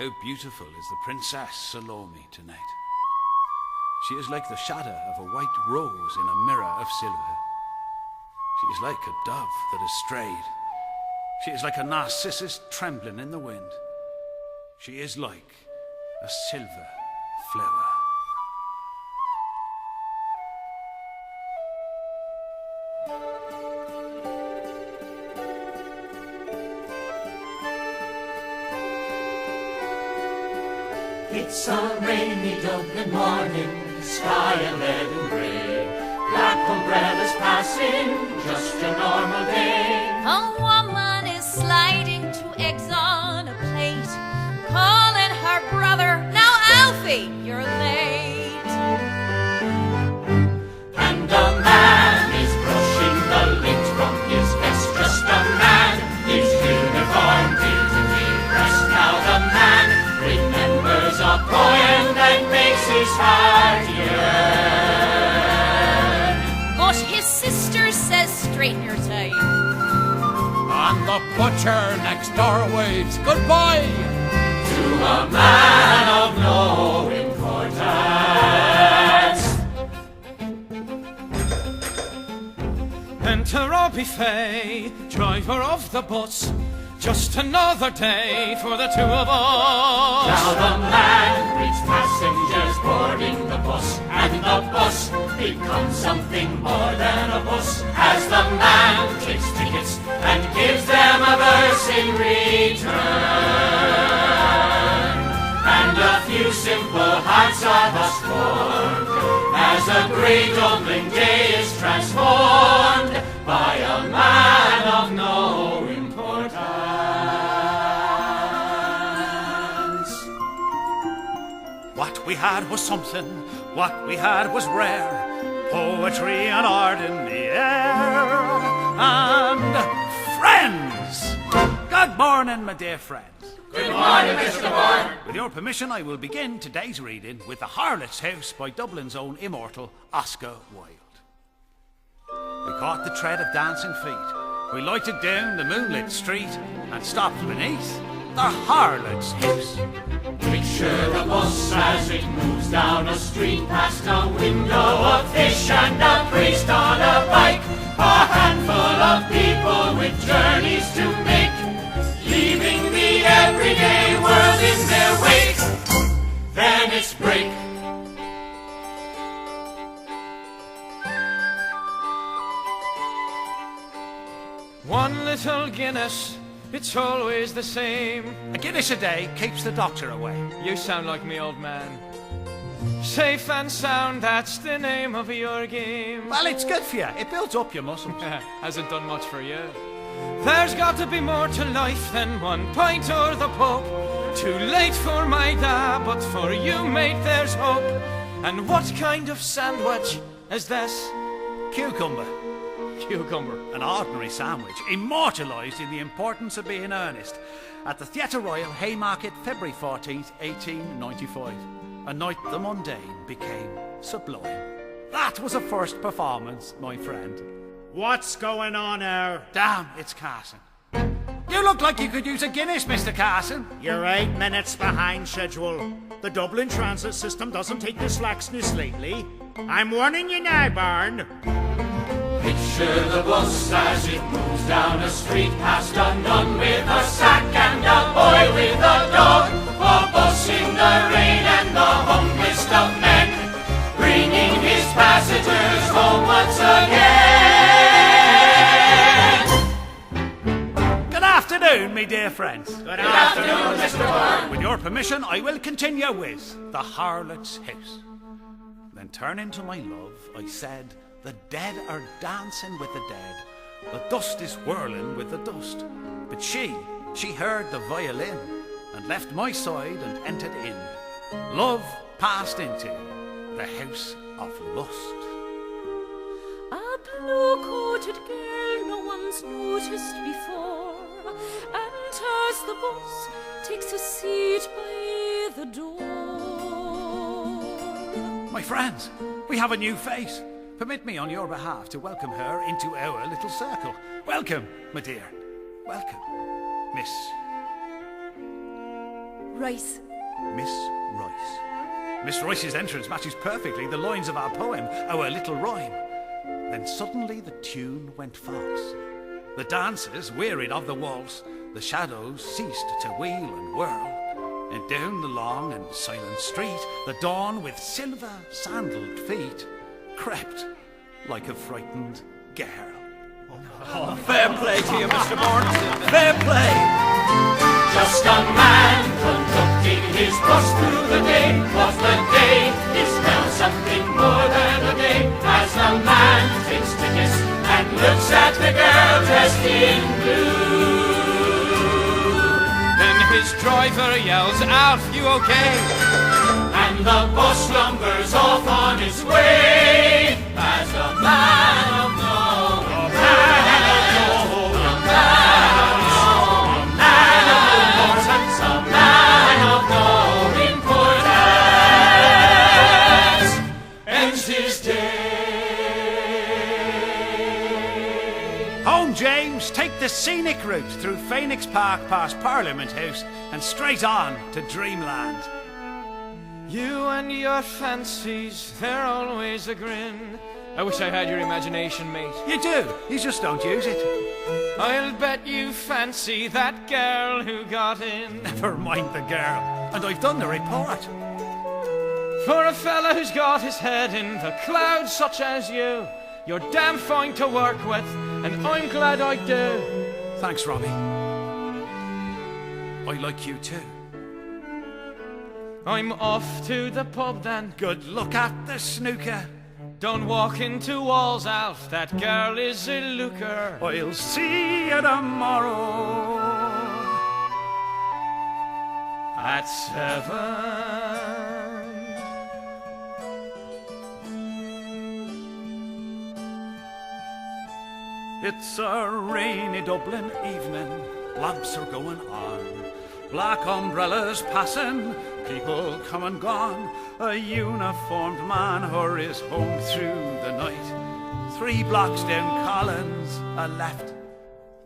How beautiful is the Princess Salome tonight. She is like the shadow of a white rose in a mirror of silver. She is like a dove that has strayed. She is like a narcissus trembling in the wind. She is like a silver flower. It's a rainy Dublin morning, sky a leaden grey. Black umbrellas passing, just a normal day. A woman is sliding 2 eggs on a plate, calling her brother, "Now Alfie, you're late." And a man is brushing the lint from his vest. Just a man, his uniform beautifully pressed. Now the man remembers a poem that makes his heart yearn. But his sister says, "Straighten your tie." And the butcher next door waves goodbye To a man of no importance. Enter Robbie Fay, driver of the bus. Just another day for the two of us. Now the man greets passengers boarding the bus, and the bus becomes something more than a bus, as the man takes tickets and gives them a verse in return. And a few simple hearts are thus formed, as a great Dublin day is transformed by a man of no importance. What we had was something, what we had was rare. Poetry and art in the air. And friends! Good morning, my dear friends. Good morning, Mr. Bourne. With your permission, I will begin today's reading with The Harlot's House by Dublin's own immortal Oscar Wilde. We caught the tread of dancing feet. We lighted down the moonlit street and stopped beneath the Harlot's House. Picture the bus as it moves down a street past a window of fish and a priest on a bike. A handful of people with journeys to make, leaving the everyday world in their wake. Then it's break. One little Guinness, it's always the same. A Guinness a day keeps the doctor away. You sound like me, old man. Safe and sound, that's the name of your game. Well, it's good for you. It builds up your muscles. Hasn't done much for you. There's got to be more to life than 1 pint or the Pope. Too late for my dad, but for you, mate, there's hope. And what kind of sandwich is this? Cucumber. Cucumber. An ordinary sandwich, immortalised in the importance of being earnest. At the Theatre Royal, Haymarket, February 14th, 1895. A night the mundane became sublime. That was a first performance, my friend. What's going on now? Damn, it's Carson. You look like you could use a Guinness, Mr. Carson. You're 8 minutes behind schedule. The Dublin transit system doesn't take this laxness lately. I'm warning you now, Barn. Picture the bus as it moves down a street past a nun with a sack and a boy with a dog. A bus in the rain and the humblest of men, bringing his passengers home once again. Good afternoon, me dear friends. Good afternoon, Mr. Bourne. With your permission, I will continue with The Harlot's House. Then turning to my love, I said, the dead are dancing with the dead. The dust is whirling with the dust. But she heard the violin and left my side and entered in. Love passed into the house of lust. A blue-coated girl no one's noticed before enters the bus, takes a seat by the door. My friends, we have a new face. Permit me on your behalf to welcome her into our little circle. Welcome, my dear. Welcome, Miss Rice. Miss Royce. Miss Royce's entrance matches perfectly the lines of our poem, Our Little Rhyme. Then suddenly the tune went false. The dancers, wearied of the waltz, the shadows ceased to wheel and whirl, and down the long and silent street, the dawn with silver-sandaled feet crept like a frightened girl. Oh, fair play to you, Mr. Mortensen. Fair play. Just a man conducting his bus through the day, but the day is now something more than a day, as the man takes to kiss and looks at the girl dressed in blue. Then his driver yells, Alf, you okay? And the bus lumbers off on its way, as the man of no Home, James, take the scenic route through Phoenix Park past Parliament House and straight on to Dreamland. You and your fancies, they're always a grin. I wish I had your imagination, mate. You do, you just don't use it. I'll bet you fancy that girl who got in. Never mind the girl, and I've done the report. For a fella who's got his head in the clouds such as you, you're damn fine to work with, and I'm glad I do. Thanks, Robbie. I like you too. I'm off to the pub then. Good luck at the snooker. Don't walk into walls, Alf, that girl is a looker. I'll see you tomorrow At 7. It's a rainy Dublin evening, lamps are going on, black umbrellas passing, people come and gone. A uniformed man hurries home through the night, 3 blocks down Collins, a left,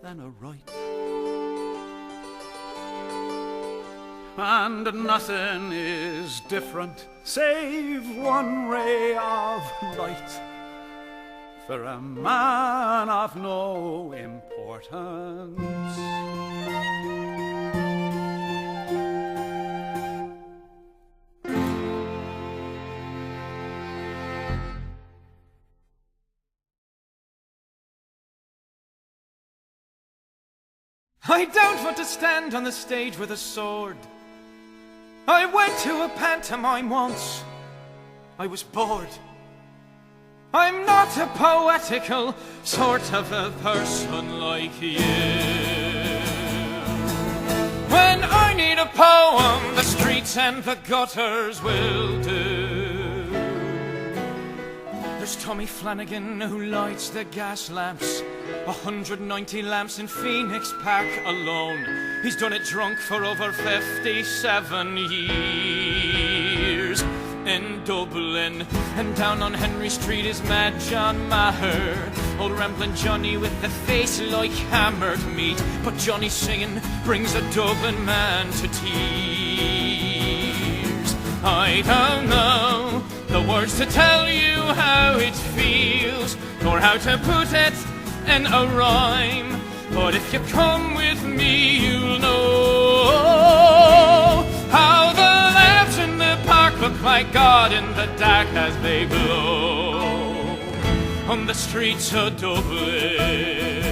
then a right. And nothing is different, save one ray of light. For a man of no importance. I don't want to stand on the stage with a sword. I went to a pantomime once. I was bored. I'm not a poetical sort of a person like you. When I need a poem, the streets and the gutters will do. There's Tommy Flanagan who lights the gas lamps, 190 lamps in Phoenix Park alone. He's done it drunk for over 57 years. In Dublin, and down on Henry Street is Mad John Maher, old rambling Johnny with the face like hammered meat. But Johnny singing brings a Dublin man to tears. I don't know the words to tell you how it feels, or how to put it in a rhyme, but if you come with me you'll know how the lamps in the park look like God in the dark as they glow on the streets of Dublin.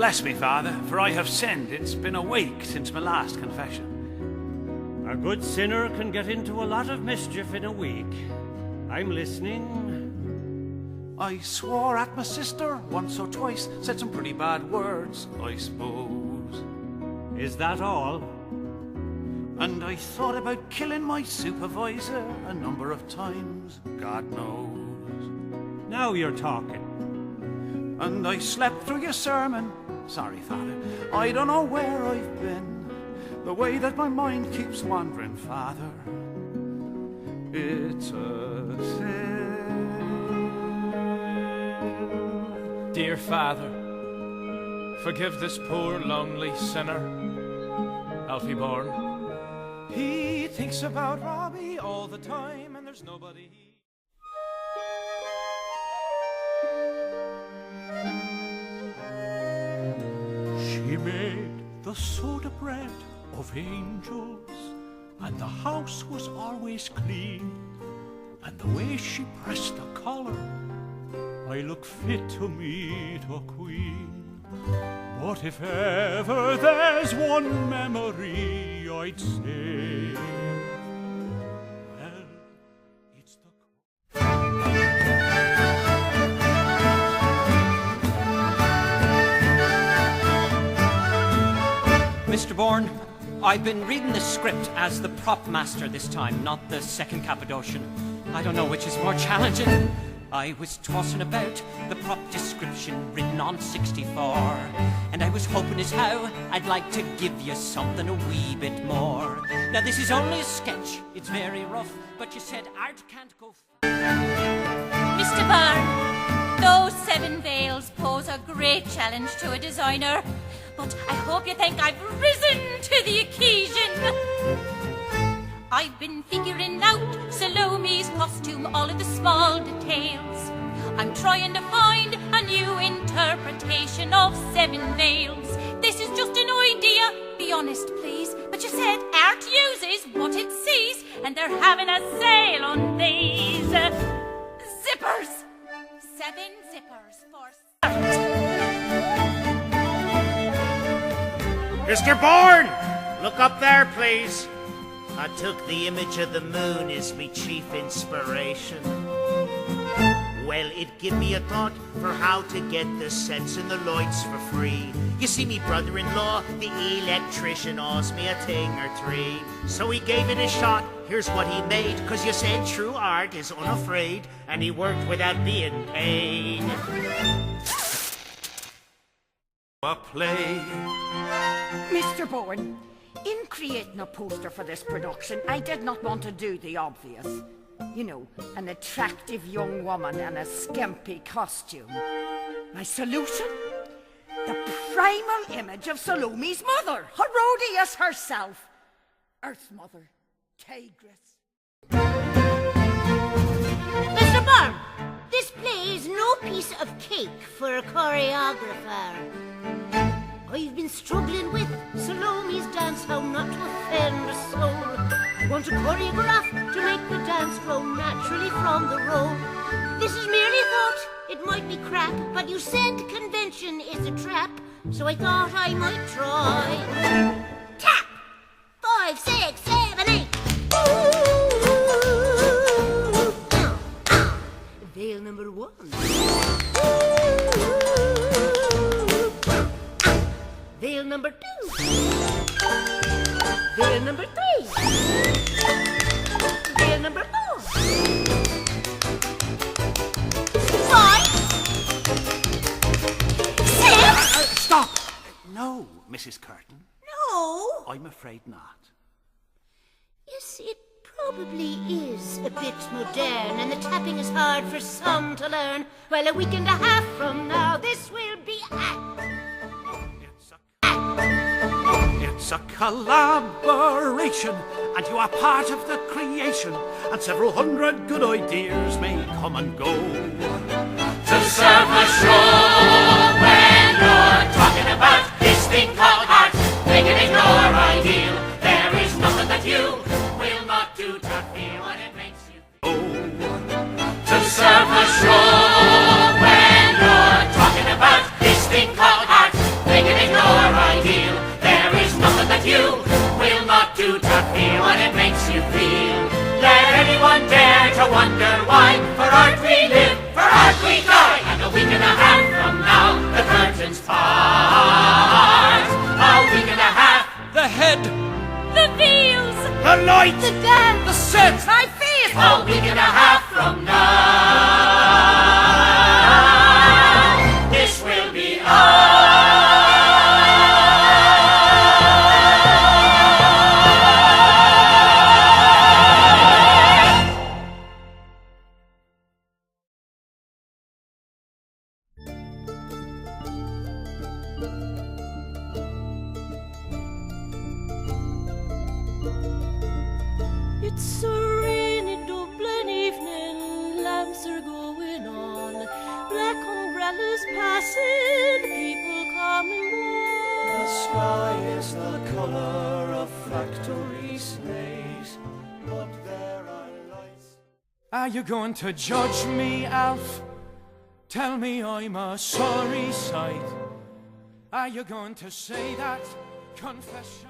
Bless me, Father, for I have sinned. It's been a week since my last confession. A good sinner can get into a lot of mischief in a week. I'm listening. I swore at my sister once or twice, said some pretty bad words, I suppose. Is that all? And I thought about killing my supervisor a number of times, God knows. Now you're talking. And I slept through your sermon. Sorry, Father, I don't know where I've been. The way that my mind keeps wandering, Father. It's a sin. Dear Father, forgive this poor lonely sinner, Alfie Bourne. He thinks about Robbie all the time, and there's nobody. She made the soda bread of angels, and the house was always clean. And the way she pressed the collar, I look fit to meet a queen. But if ever there's one memory I'd say, well, it's the... Mr. Bourne, I've been reading the script as the prop master this time, not the second Cappadocian. I don't know which is more challenging. I was tossing about the prop description written on 64, and I was hoping as how I'd like to give you something a wee bit more. Now this is only a sketch, it's very rough, but you said art can't go... Mr. Byrne, those 7 veils pose a great challenge to a designer, but I hope you think I've risen to the occasion. I've been figuring out Salome's costume, all of the small details. I'm trying to find a new interpretation of 7 veils. This is just an idea, be honest please, but you said art uses what it sees, and they're having a sale on these zippers. 7 zippers for... Mr. Bourne, look up there, please. I took the image of the moon as me chief inspiration. Well, it give me a thought for how to get the sets and the lights for free. You see, me brother-in-law, the electrician, owes me a thing or 3. So he gave it a shot. Here's what he made, 'cause you said true art is unafraid, and he worked without being paid. A play. Mr. Bourne, in creating a poster for this production, I did not want to do the obvious. You know, an attractive young woman in a skimpy costume. My solution? The primal image of Salome's mother, Herodias herself. Earth's mother, Tigris. Mr. Bourne, this play is no piece of cake for a choreographer. I've been struggling with Salome's dance, how not to offend a soul. I want to choreograph to make the dance flow naturally from the roll. This is merely thought, it might be crap, but you said convention is a trap, so I thought I might try. Tap! 5, 6, 7, 8. Veil number 1. Veil number 2. Veil number 3. Veil number 4. 5. 6. Stop! No, Mrs. Curtin. No. I'm afraid not. Yes, it probably is a bit modern, and the tapping is hard for some to learn. Well, a week and a half from now, this will be It's a collaboration, and you are part of the creation, and several hundred good ideas may come and go. To serve a show when you're talking about this thing called art, make it your ideal. There is nothing that you will not do to feel what it makes you feel. To serve a show when you're talking about this thing called art, make are going on. Black umbrellas passing, people coming on. The sky is the color of factory slaves, but there are lights. Are you going to judge me, Alf? Tell me I'm a sorry sight. Are you going to say that confession?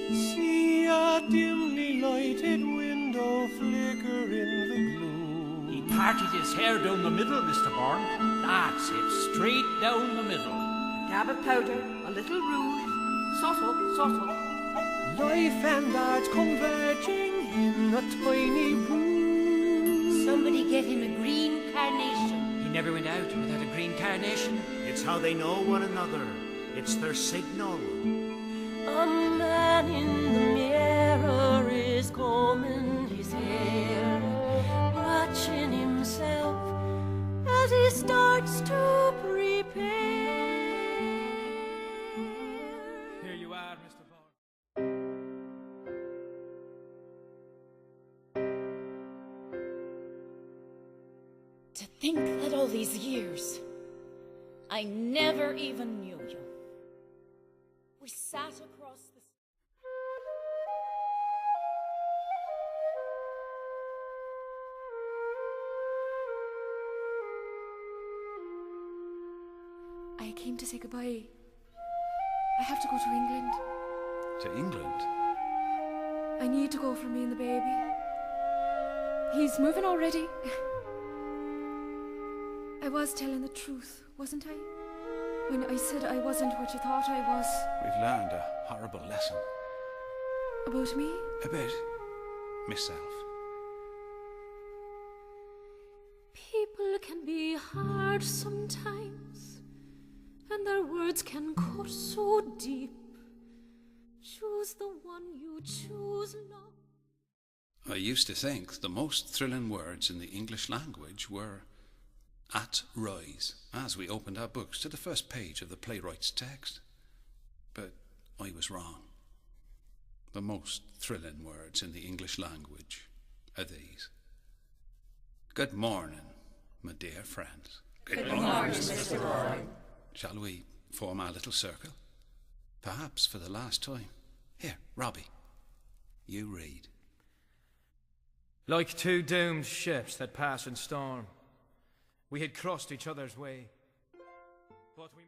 See a dimly lighted window flicker in the gloom. He parted his hair down the middle, Mr. Bourne. That's it, straight down the middle. A dab of powder, a little rouge, subtle, subtle. Life and art converging in a tiny room. Somebody get him a green carnation. He never went out without a green carnation. It's how they know one another. It's their signal. A man in the mirror is combing his hair, watching himself as he starts to prepare. Here you are, Mr. Bourne. To think that all these years, I never even knew you. We sat across the... I came to say goodbye. I have to go to England. To England? I need to go for me and the baby. He's moving already. I was telling the truth, wasn't I? When I said I wasn't what you thought I was. We've learned a horrible lesson. About me? About myself. People can be hard sometimes, and their words can cut so deep. Choose the one you choose, love. I used to think the most thrilling words in the English language were at rise, as we opened our books to the first page of the playwright's text. But I was wrong. The most thrilling words in the English language are these. Good morning, my dear friends. Good morning, Mr. Bourne. Shall we form our little circle? Perhaps for the last time. Here, Robbie, you read. Like two doomed ships that pass in storm, we had crossed each other's way, but we